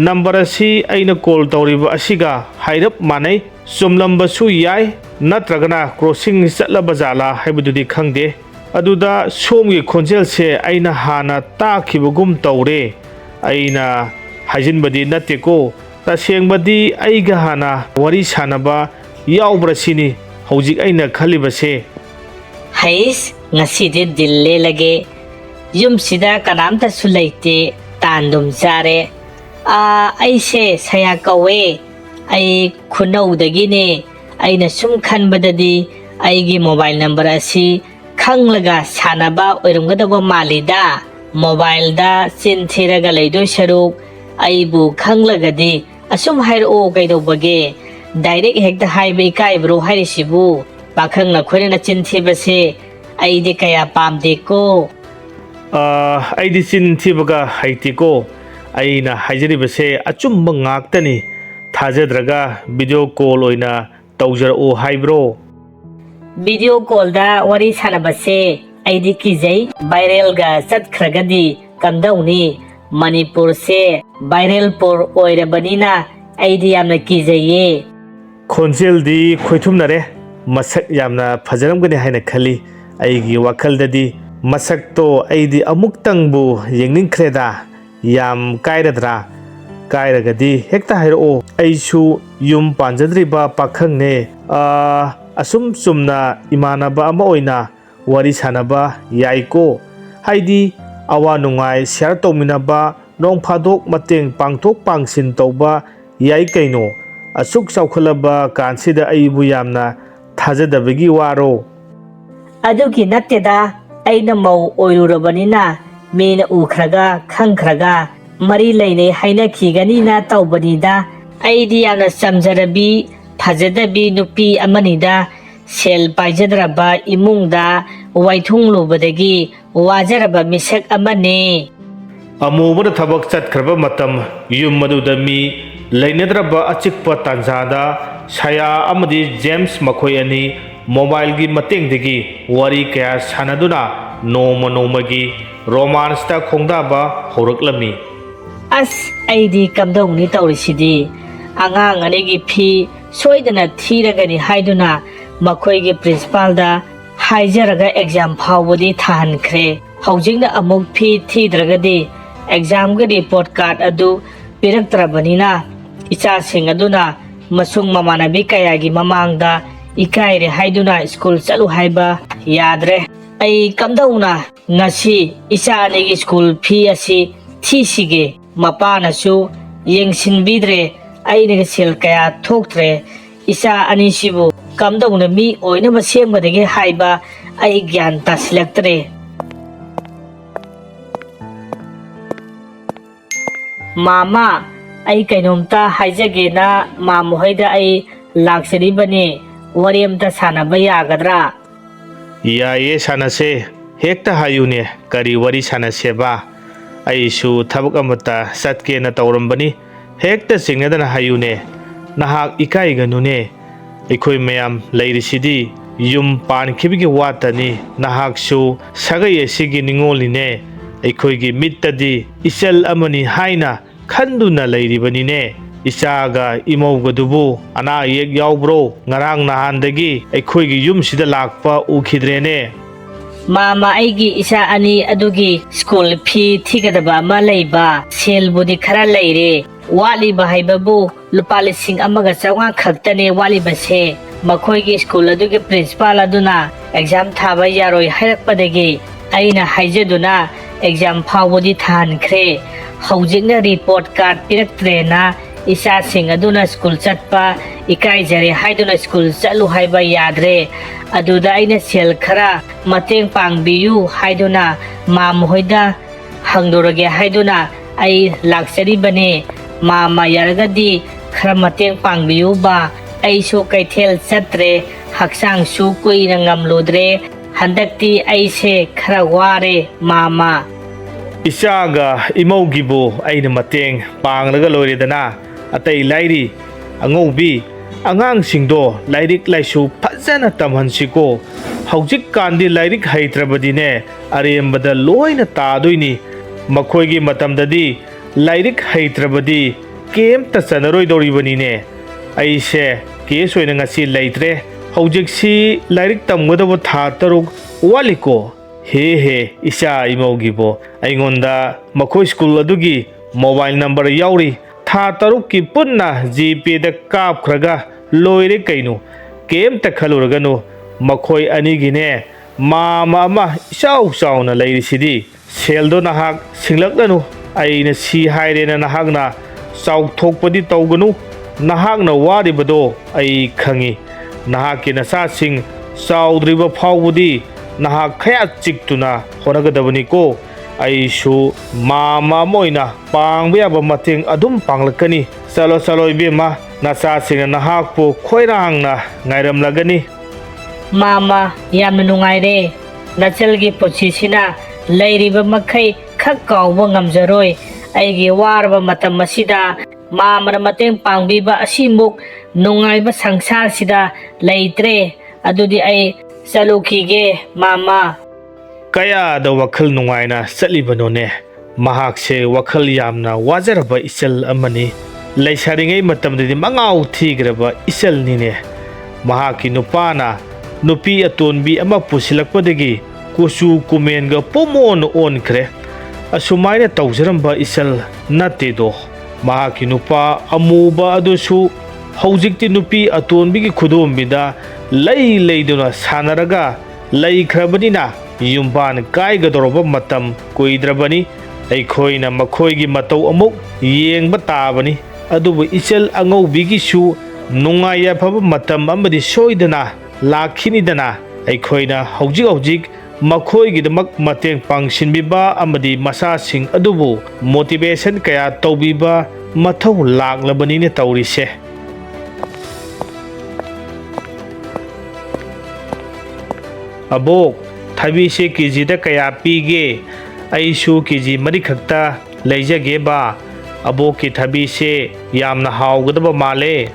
number asi aina call tawriba asiga hairap manai sumlamba su yai natragana crossing chatlaba jala haibududi khangde aduda somgi khonjel se aina hana takhibugum tawre aina hajinbadi nateko tashengbadi aiga hana wari sanaba yaubrasini hojik aina khalibase Hais ngasidi dille lage yum sida kanamta sulaite tandum jare aise saya kawe ai khunau-dagine aina sum khanbadadi aigi mobile number asi khanglaga sanaba oirumgadaba malida mobile da chinthiraga leidoi saruk aibu khanglagadi asum hairo kaidobage direct hekta haibe kaibro hairisibu pakhang na khorena chinthibase aidi kaya pamde ko aidi chinthibaga haitiko aina hajribase achumba ngaktani thajadraga video call oina tawjar'o haibro video call da wari sanabase aidi kijai viral ga chatkragadi kamdauni Manipur se viral por oirabanina aidi yamna kijaye khonjel di khoithumnare masak yamna phajaramgani haina khali aigi wakhaldadi masak to aidi amuktangbu yengningkhreda yam kairadra kairagadi hekta hairo aisu yum panjadriba pakhangne asum sumna imanaba ama oina wari sanaba yaiko haidi awa nungai share tawminaba nong phadok mateng pangthok pangsin tawba yai kaino asuk chawkhalaba kansida aibu yamna thajadabagi waro adugi natteda aina mau oirurabanina mena ukhraga khangkhraga mari lainei haina khigani na tawbanida aidi yamna samjarabi phajadabi nupi amanida sel paijadraba imungda waithung lubadagi wajaraba misak amane amubada thabak chatkraba matam yum maduda mi lainadraba achikpa tanjada saya amadi James makhoi ani mobile gi matengdagi wari kaya sanaduna nomagi romance ta khongdaba horaklami as aidi kamdongni tawrisidi angang anegi phi soidana thiragani haiduna makhoigi principal da haijaraga exam phawbodi thahankhre haujingna amuk phi thidragadi exam ga report card adu piraktrabanina icha sing aduna masung mamanabi kayagi mamangda ikaire haiduna school chalu haiba yadre ai kamdauna ngasi icha anegi school phi asi thisige mapana su yengsinbidre aine sel kaya thoktre isa anisibu kamdauna mi oina ma sembadege haiba ai gyan tasilaktre mama ai kainomta haijage na mamu haida ai laksari bane waremta sanaba yagadra yaye sanase hekta hayune kari wari sanaseba aisu thabak amata satke na tawrambani hekta singnadana hayune nahak ikai ganune ikoi mayam leirisidi yum pan khibigi watani nahak su sagai esigi ningoline ikoi gi mittadi isel amani haina khanduna leiribanine isaga imaugadubu ana yek yaubro ngarang nahandagi ikoi gi yum sida lakpa ukhidrene mama aigi isa ani adugi school fee thigadaba ma leiba sel budi khara leire wali bahaibabu lupa lising amaga chawa khaktane wali base makhoi gi school adugi principal aduna exam thaba yaroi hairakpadagi aina haijaduna exam phawbodi thankhre haujingna report card piraktrena isa sing aduna school chatpa ikai jare haiduna school chalu haiba yadre aduda aina sel khara mateng pangbiyu haiduna mam hoida hangdorage haiduna ai laksari bane mama yaragadi khara mateng pangbiyu ba ai so kaithel chatre haksang su kuina ngamludre handakti ai se khara ware mama isaga imaugibu aina mateng panglaga loiredana atai lairi angobi ꯑꯉꯥꯡꯁꯤꯡꯗꯣ ꯂꯥꯏꯔꯤꯛ ꯂꯥꯏꯁꯨ ꯐꯖꯅ ꯇꯝꯍꯟꯁꯤꯀꯣ ꯍꯧꯖꯤꯛꯀꯥꯟꯗꯤ ꯂꯥꯏꯔꯤꯛ ꯍꯩꯇ꯭ꯔꯕꯗꯤꯅꯦ ꯑꯔꯦꯝꯕꯗ ꯂꯣꯏꯅ ꯇꯥꯗꯣꯏꯅꯤ ꯃꯈꯣꯏꯒꯤ ꯃꯇꯝꯗꯗꯤ ꯂꯥꯏꯔꯤꯛ ꯍꯩꯇ꯭ꯔꯕꯗꯤ ꯀꯦꯝꯇ ꯆꯟꯅꯔꯣꯏꯗꯧꯔꯤꯕꯅꯤꯅꯦ ꯑꯩꯁꯦ ꯀꯦꯁ ꯑꯣꯏꯅ ꯉꯁꯤ ꯂꯩꯇ꯭ꯔꯦ ꯍꯧꯖꯤꯛꯁꯤ ꯂꯥꯏꯔꯤꯛ ꯇꯝꯒꯗꯕ ꯊꯥ 3 ꯋꯥꯠꯂꯤꯀꯣ ꯍꯦ ꯏꯆꯥ ꯏꯃꯧꯒꯤꯕꯣ ꯑꯩꯉꯣꯟꯗ ꯃꯈꯣꯏ ꯁ꯭ꯀꯨꯜ ꯑꯗꯨꯒꯤ ꯃꯣꯕꯥꯏꯜ ꯅꯝꯕꯔ ꯌꯥꯎꯔꯤ ꯊꯥ 3ꯀꯤ ꯄꯨꯟꯅ ꯖꯤꯄꯦꯗ ꯀꯥꯞꯈ꯭ꯔꯒ ꯂꯣꯏꯔꯦ ꯀꯩꯅꯣ ꯀꯦꯝꯇ ꯈꯜꯂꯨꯔꯒꯅꯨ ꯃꯈꯣꯏ ꯑꯅꯤꯒꯤꯅꯦ ꯃꯥꯃ ꯑꯃ ꯏꯆꯥꯎ ꯆꯥꯎꯅ ꯂꯩꯔꯤꯁꯤꯗꯤ ꯁꯦꯜꯗꯣ ꯅꯍꯥꯛ ꯁꯤꯡꯂꯛꯂꯅꯨ ꯑꯩꯅ ꯁꯤ ꯍꯥꯏꯔꯦꯅ ꯅꯍꯥꯛꯅ ꯆꯥꯎꯊꯣꯛꯄꯗꯤ ꯇꯧꯒꯅꯨ ꯅꯍꯥꯛꯅ ꯋꯥꯔꯤꯕꯗꯣ ꯑꯩ ꯈꯪꯉꯤ ꯅꯍꯥꯛꯀꯤ ꯅꯆꯥꯁꯤꯡ ꯆꯥꯎꯗ꯭ꯔꯤꯕ ꯐꯥꯎꯕꯗꯤ ꯅꯍꯥꯛ ꯈꯌꯥ ꯆꯤꯛꯇꯨꯅ ꯍꯣꯠꯅꯒꯗꯕꯅꯤꯀꯣ ꯑꯩꯁꯨ ꯃꯥꯃ ꯑꯃ ꯑꯣꯏꯅ ꯄꯥꯡꯕ ꯌꯥꯕ ꯃꯇꯦꯡ ꯑꯗꯨꯝ ꯄꯥꯡꯂꯛꯀꯅꯤ ꯆꯠꯂꯣ ꯏꯕꯦꯝꯃ ꯅꯆꯥꯁꯤꯡꯅ ꯅꯍꯥꯛꯄꯨ ꯈꯣꯏꯔꯥꯡꯅ ꯉꯥꯏꯔꯝꯂꯒꯅꯤ ꯃꯥꯃ ꯌꯥꯝꯅ ꯅꯨꯡꯉꯥꯏꯔꯦ ꯅꯆꯜꯒꯤ ꯄꯨꯟꯁꯤꯁꯤꯅ ꯂꯩꯔꯤꯕ ꯃꯈꯩ ꯈꯛ ꯀꯥꯎꯕ ꯉꯝꯖꯔꯣꯏ ꯑꯩꯒꯤ ꯋꯥꯔꯕ ꯃꯇꯝ ꯑꯁꯤꯗ ꯃꯥꯃꯅ ꯃꯇꯦꯡ ꯄꯥꯡꯕꯤꯕ ꯑꯁꯤꯃꯨꯛ ꯅꯨꯡꯉꯥꯏꯕ ꯁꯪꯁꯥꯔꯁꯤꯗ ꯂꯩꯇ꯭ꯔꯦ ꯑꯗꯨꯗꯤ ꯑꯩ ꯆꯠꯂꯨꯈꯤꯒꯦ ꯃꯥꯃ ꯀꯌꯥꯗ ꯋꯥꯈꯜ ꯅꯨꯡꯉꯥꯏꯅ ꯆꯠꯂꯤꯕꯅꯣꯅꯦ ꯃꯍꯥꯛꯁꯦ ꯋꯥꯈꯜ ꯌꯥꯝꯅ ꯋꯥꯖꯔꯕ ꯏꯆꯜ ꯑꯃꯅꯤ ꯂꯩꯁꯥꯔꯤꯉꯩ ꯃꯇꯝꯗꯗꯤ ꯃꯉꯥꯎ ꯊꯤꯈ꯭ꯔꯕ ꯏꯆꯜꯅꯤꯅꯦ ꯃꯍꯥꯛꯀꯤ ꯅꯨꯄꯥꯅ ꯅꯨꯄꯤ ꯑꯇꯣꯟꯕꯤ ꯑꯃ ꯄꯨꯁꯤꯜꯂꯛꯄꯗꯒꯤ ꯀꯨꯆꯨ ꯀꯨꯃꯦꯟꯒ ꯄꯨꯝꯑꯣꯟ ꯑꯣꯟꯈ꯭ꯔꯦ ꯑꯁꯨꯃꯥꯏꯅ ꯇꯧꯖꯔꯝꯕ ꯏꯆꯜ ꯅꯠꯇꯦꯗꯣ ꯃꯍꯥꯛꯀꯤ ꯅꯨꯄꯥ ꯑꯃꯨꯕ ꯑꯗꯨꯁꯨ ꯍꯧꯖꯤꯛꯇꯤ ꯅꯨꯄꯤ ꯑꯇꯣꯟꯕꯤꯒꯤ ꯈꯨꯗꯣꯝꯕꯤꯗ ꯂꯩꯗꯨꯅ ꯁꯥꯟꯅꯔꯒ ꯂꯩꯈ꯭ꯔꯕꯅꯤꯅ ꯌꯨꯝꯕꯥꯟ ꯀꯥꯏꯒꯗꯧꯔꯕ ꯃꯇꯝ ꯀꯨꯏꯗ꯭ꯔꯕꯅꯤ ꯑꯩꯈꯣꯏꯅ ꯃꯈꯣꯏꯒꯤ ꯃꯇꯧ ꯑꯃꯨꯛ ꯌꯦꯡꯕ ꯇꯥꯕꯅꯤ ꯑꯗꯨꯕꯨ ꯏꯆꯜ ꯑꯉꯧꯕꯤꯒꯤꯁꯨ ꯅꯨꯡꯉꯥꯏ ꯌꯥꯏꯐꯕ ꯃꯇꯝ ꯑꯃꯗꯤ ꯁꯣꯏꯗꯅ ꯂꯥꯛꯈꯤꯅꯤꯗꯅ ꯑꯩꯈꯣꯏꯅ ꯍꯧꯖꯤꯛ ꯃꯈꯣꯏꯒꯤꯗꯃꯛ ꯃꯇꯦꯡ ꯄꯥꯡꯁꯤꯟꯕꯤꯕ ꯑꯃꯗꯤ ꯃꯆꯥꯁꯤꯡ ꯑꯗꯨꯕꯨ ꯃꯣꯇꯤꯚꯦꯁꯟ ꯀꯌꯥ ꯇꯧꯕꯤꯕ ꯃꯊꯧ ꯂꯥꯛꯂꯕꯅꯤꯅ ꯇꯧꯔꯤꯁꯦ ꯑꯕꯣꯛ ꯊꯕꯤꯁꯦ ꯀꯦꯖꯤꯗ ꯀꯌꯥ ꯄꯤꯒꯦ ꯑꯩꯁꯨ ꯀꯦꯖꯤ 4 ꯈꯛꯇ ꯂꯩꯖꯒꯦꯕ ꯑꯕꯣꯛꯀꯤ ꯊꯕꯤꯁꯦ ꯌꯥꯝꯅ ꯍꯥꯎꯒꯗꯕ ꯃꯥꯜꯂꯦ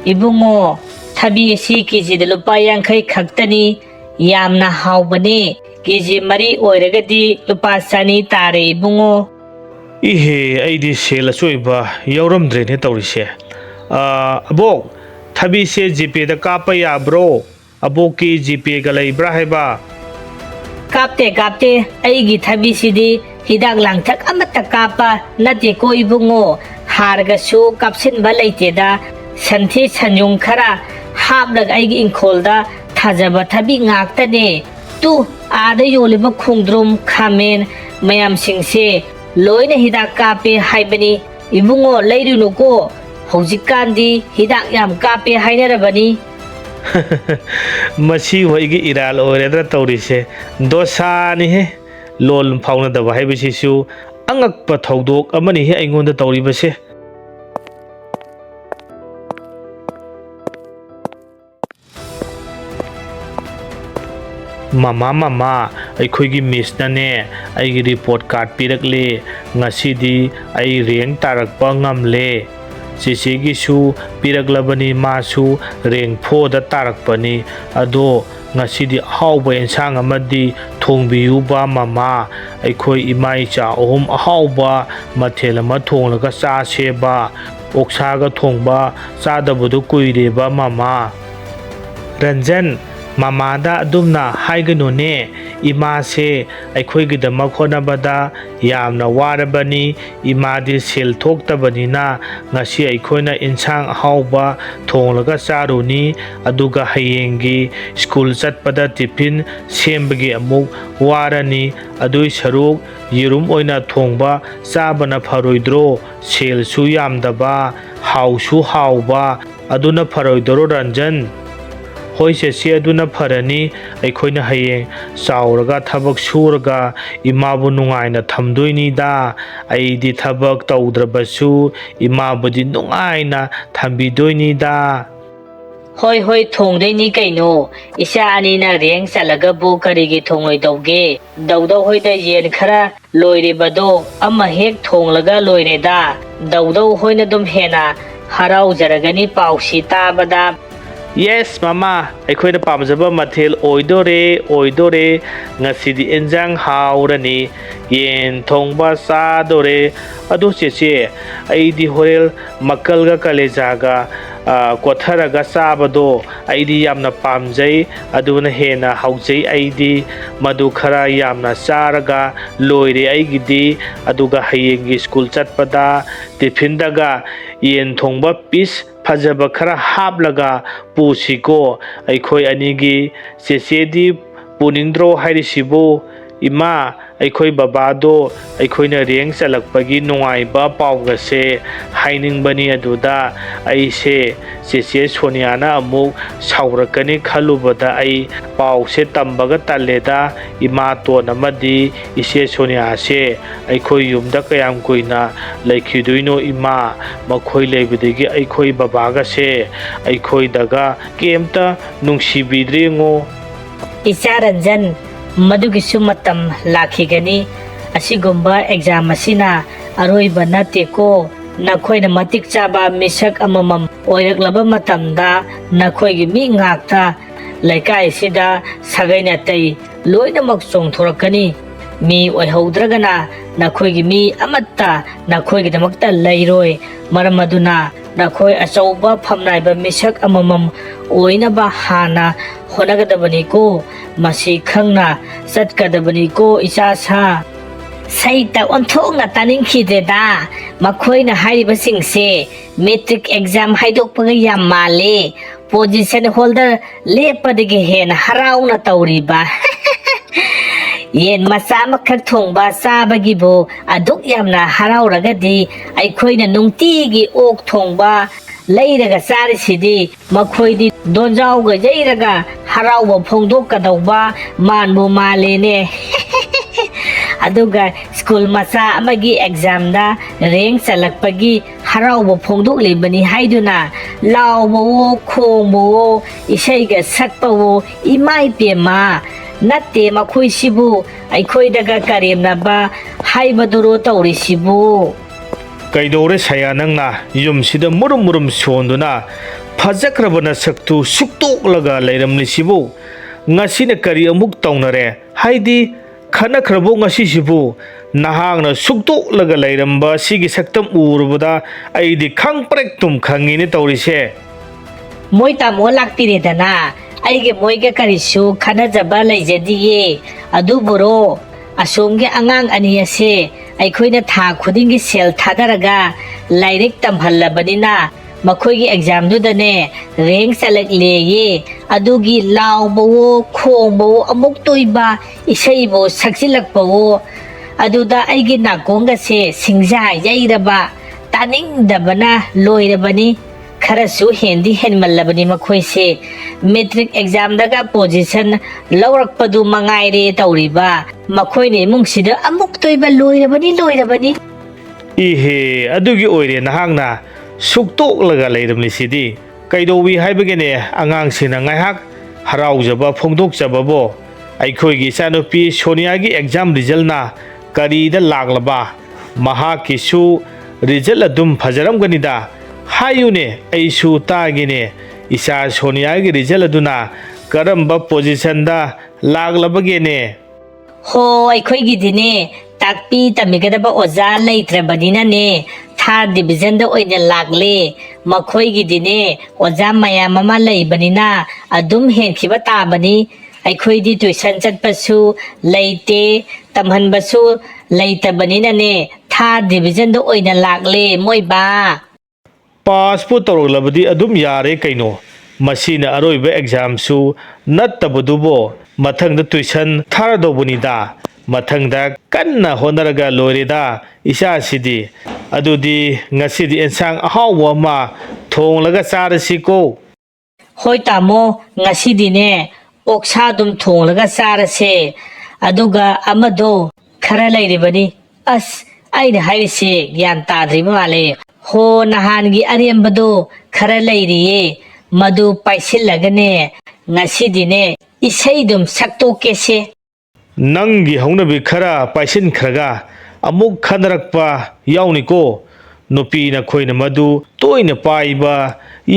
ꯏꯕꯨꯡꯉꯣ ꯊꯕꯤ ꯑꯁꯤ ꯀꯦꯖꯤꯗ ꯂꯨꯄꯥ 50 ꯈꯛꯇꯅꯤ ꯌꯥꯝꯅ ꯍꯥꯎꯕꯅꯦ ꯀꯦꯖꯤ 4 ꯑꯣꯏꯔꯒꯗꯤ ꯂꯨꯄꯥ 100 ꯇꯥꯔꯦ ꯏꯕꯨꯡꯉꯣ ꯏꯍꯦ ꯑꯩꯗꯤ ꯁꯦꯜ ꯑꯆꯣꯏꯕ ꯌꯥꯎꯔꯝꯗ꯭ꯔꯦꯅꯦ ꯇꯧꯔꯤꯁꯦ ꯑꯕꯣꯛ ꯊꯕꯤꯁꯦ ꯖꯤꯄꯦꯗ ꯀꯥꯞꯄ ꯌꯥꯕ꯭ꯔꯣ ꯑꯕꯣꯛꯀꯤ ꯖꯤꯄꯦꯒ ꯂꯩꯕ꯭ꯔꯥ ꯍꯥꯏꯕ ꯀꯥꯞꯇꯦ ꯑꯩꯒꯤ ꯊꯕꯤꯁꯤꯗꯤ ꯍꯤꯗꯥꯛ ꯂꯥꯡꯊꯛ ꯑꯃꯠꯇ ꯀꯥꯞꯄ ꯅꯠꯇꯦꯀꯣ ꯏꯕꯨꯡꯉꯣ ꯍꯥꯔꯒꯁꯨ ꯀꯥꯞꯁꯤꯟꯕ ꯂꯩꯇꯦꯗ ꯁꯟꯊꯤ ꯁꯟꯌꯨꯡ ꯈꯔ ꯍꯥꯞꯂꯒ ꯑꯩꯒꯤ ꯏꯪꯈꯣꯜꯗ ꯊꯥꯖꯕ ꯊꯕꯤ ꯉꯥꯛꯇꯅꯦ ꯇꯨ आदा योलिब खुंद्रुम खामेन मयाम सिंसे लोइना हिदाक कापे हाइबनी इबुंगो लेरिनुको हौजिकांदी हिदाक याम कापे हाइनरबनी मसी होइगी इराल ओरेद्रा तौरिसे दोसानी हे लोल फाउना दबा हाइबसिसु अंगक थौदोक अमनि हे अइंगोंदा तौरिबसे मामा मामा अखोगी मिसने अगी रिपोर्ट कार्ड पिरकले ngasidi ai reng tarakpa ngamle चिचिगिसु पिरकलबनी मासु रेंग फोदा तारकपनी अदो ngasidi ahawba ensang amadi thongbiuba mama aikhoi imai cha ohum ahawba mathel ama thonglaga cha seba oksa ga thongba chadabudu kuireba mama Ranjan Mama da adumna haiganone ima se aikhoi gidama khonabada yamna warabani ima di sel thoktabanina ngasi aikhoina insang hauba thonglaga charuni aduga hayengi school chatpada tiffin sembagi amuk warani adui saruk yirum oina thongba chabana pharoidro sel su yamdaba hausu hauba aduna pharoidro Ranjan Hoi se sia duna pharani aikhoina hayeng sauraga thabak suraga imabu nungaina thamdoini da aidi thabak taudrabasu imabudi nungaina thambidoini da Hoi thongdeini kaino isa ani na reng salaga bu karigi thongoi dawge dawdaw hoida yen khara loire bado ama hek thonglaga loire da dawdaw hoina dum hena ꯍꯔꯥꯎꯖꯔꯒꯅꯤ ꯄꯥꯎꯁꯤ ꯇꯥꯕꯗ Yes mama ꯑꯩꯈꯣꯏꯅ ꯄꯥꯝꯖꯕ ꯃꯊꯦꯜ ꯑꯣꯏꯗꯣꯔꯦ ngasidi enjang haurani yen thongba sadore adu cheche aidi horel makalga kalejaga kotharaga sabado aidi yamna pamjai aduna hena haujai aidi madu khara yamna saraga loire aigidi aduga hayengi school chatpada tiffin daga yen thongba piece fajaba khara hablaga pusiko aikhoi anigi chechedi puningdro hairisibu ima aikhoi babado aikhoina reng chalakpagi nungaiba paugase hainingbani aduda aise cheche Soniana amuk saurakani khalubada ai pause tambaga taleda ima to namadi ise Sonia se aikhoi yumda kayam koina laikhiduino ima makhoi leibidigi aikhoi babaga se aikhoi daga kemta nungsibidrengo Icharanjan madugisu matam lakhigani asigumba exam asina aroiba nateko nakhoina matik chaba misak amamam oiraklaba matamda nakhoigi mi ngakta laikai sida sagaina tai loinamak chongthorakani mi oihaudragana nakhoigi mi amatta nakhoigi damakta lairoi maramaduna nakhoi achauba phamnaiba misak amamam oinaba hana honagadabani ko masi khangna chatkadabani ko icha sa saita onthongna taning khideda makhoina hairiba singse metric exam haidokpaga yam male position holder lepadagi hen harauna tawriba yen masa makhak thongba sabagi bo aduk yamna harauragadi aikhoina nungtigi ok thongba leiraga sarisidi makhoidi donjauga jairaga harauba phongdokadauba manbu malene aduga school masa amagi exam da rank salakpagi harauba phongdoklibani haiduna laubo khongbo isaiga sakpawo imai pema natte makhoi sibu aikhoidaga karemnaba haibaduro tawrisibu kaidore saya nangna yumsida murum sonduna fajakrabana saktu suktoklaga leiramlisibu ngasina kari amuk tawnare haidi khana khrabo ngasi sibu nahangna suktoklaga leiramba sigi saktam urubada aidi khangprek tum khangini tawrise moi tamo lakpiredana aige moiga karisu khana jaba leijadiye aduburo asomge angang aniyase aikhoina tha khudingi sel thadaraga lairek tamhallabanina makhoigi exam dudane rank select leye adugi laubo khongbo amuk toiba isaibo saksilakbo aduda aigi nakonga se singja yairaba taning dabana loirabani kharasu hendi henmallabani makhoise metric exam daga position lawrakpadu mangaire tawriba makhoine mungsida amuk toiba loirabani ihe adugi oire nahangna suktoklaga leiramlisidi kaidowi haibagene angangsina ngaihak haraujaba phongdokjababo aikhoigi sanopi Soniagi exam result na karida laglaba mahakisu result adum fajaramganida hayune aisu tagine isa Soniagi result aduna karamba position da laglabagene ho aikhoigi dine takpi tamigadaba oza leitrabadina ne third division da oine lagle makhoigi dine oza mayam ama leibanina adum henkhiba tabani aikhoidi tuition chatpasu leite tamhanbasu leitabanina ne third division da oine lagle moiba passport tawrolabadi adum yare kaino masina aroiba exam su nattabudubo mathangda tuition tharadobunida mathangda kanna honaraga loirida isa sidi adudi ngasidi ensang ahawwa ma thonglaga charasiko hoi tamo ngasidi ne oksa dum thonglaga charase aduga amado khara leiribani as aina hairise gyan tadriba male ho nahangi arembado khara leiriye madu paisilagane ngasidi ne isai dum saktokese nangi haunabi khara paisin khraga amuk khanarakpa yauniko nupi na khoi na madu toi na paiba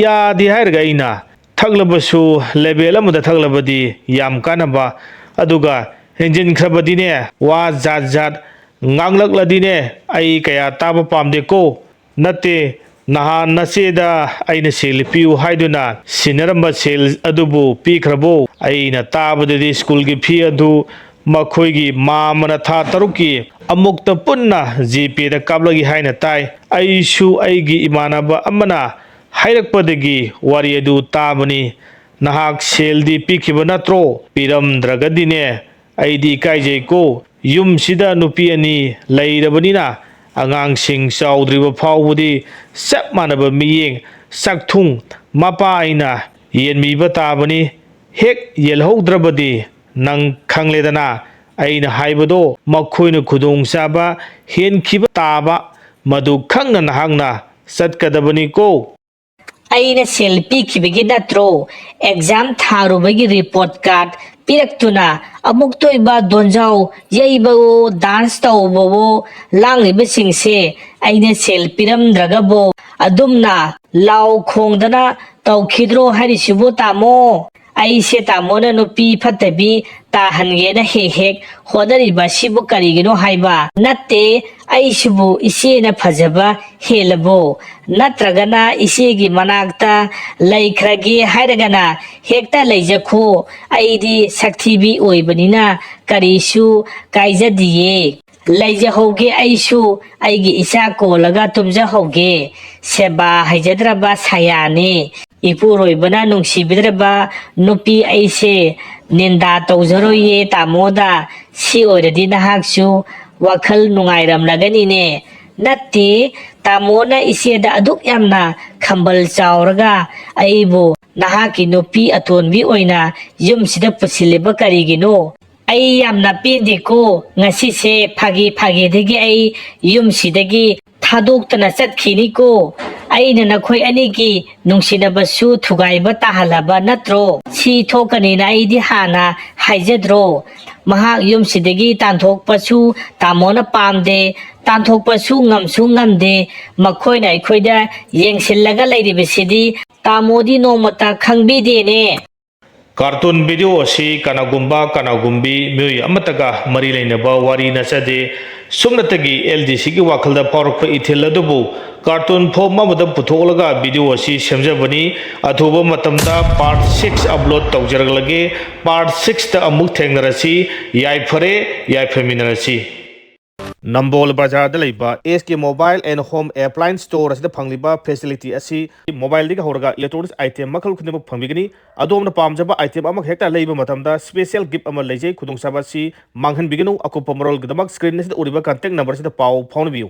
ya di hai ga ina thaglabasu level amada thaglabadi yam kanaba aduga henjin khrabadi ne wa jat jat nganglakladine ai kaya taba pamde ko nate naha naseda aina sel piu haiduna sinaramba sel adubu pi khrabo aina tabadadi school gi phi adu makhoigi mamana tha taruki amukta punna gp da kablagi haina tai aishu aigi imanaba amana hairakpadagi wari adu tabani nahak seldi pikhiba natro piram dragadine aidi kaijei ko yum sida nupi ani leirabanina angang sing chaudriba phawbudi sap manaba miyeng sakthung mapa aina yenmiba tabani hek yelhoudrabadi nang khangledana aina haibado makhoina khudong chaba henkhiba taba madu khangna nahangna satkadabani ko aina selfie khibigi natro exam tharubagi report card piraktuna amuk toiba donjau yeibo dance tawbo langliba singse aina selfie ram dragabo adumna law khongdana tawkhidro harisibo tamo aise tamona nupi phatabi ta hangena hek hodariba sibu karigino haiba natte aisibu isena phajaba helabo natragana isegi manakta laikhragi hairagana hekta leijakho aidi saktibi oibanina karisu kaijadiye leija hoge aisu aigi isa kolaga tumja hoge seba haijadraba sayane ipuroi nungsi bidraba nupi aise ninda tawjaroye tamoda si oiradi nahaksu wakhal nungairam laganine natte tamona iseda aduk yamna khambal chauraga aibu nahaki nupi atonbi oina yumsida pusiliba karigino ai yamna pindiko ngasi se phagi degi ai yumsidagi thadok-tana chatkhini ko aina nakhoi anigi nungsinabassu thugaiba tahalaba natro si thokanina aidi hana haijadro mahak yumsidagi tanthokpasu tamona pamde tanthokpasu ngamde makhoina aikhoida yengsillaga leiribasidi tamodi nomata khangbidene cartoon video si kanagumbi mui amataga mari lainaba wari nasade sumnatagi LDC gi wakhalda paurukpa ithil adubu cartoon form amada putholaga video si semjabani athuba matamda part 6 upload tawjaraglage part 6 ta amuk thengnarasi yai feminarasi Nambol Bazaar da leiba SK Mobile and Home Appliance Store asida phangliba facility asi mobile diga horga electronics item makhal khuneba phangigani adomna pamjaba item amak hekta leiba matamda special gift ama leijai khudong sabasi manghan biginu akupa morol gdamak screen asida uriba contact number asida pau phone biu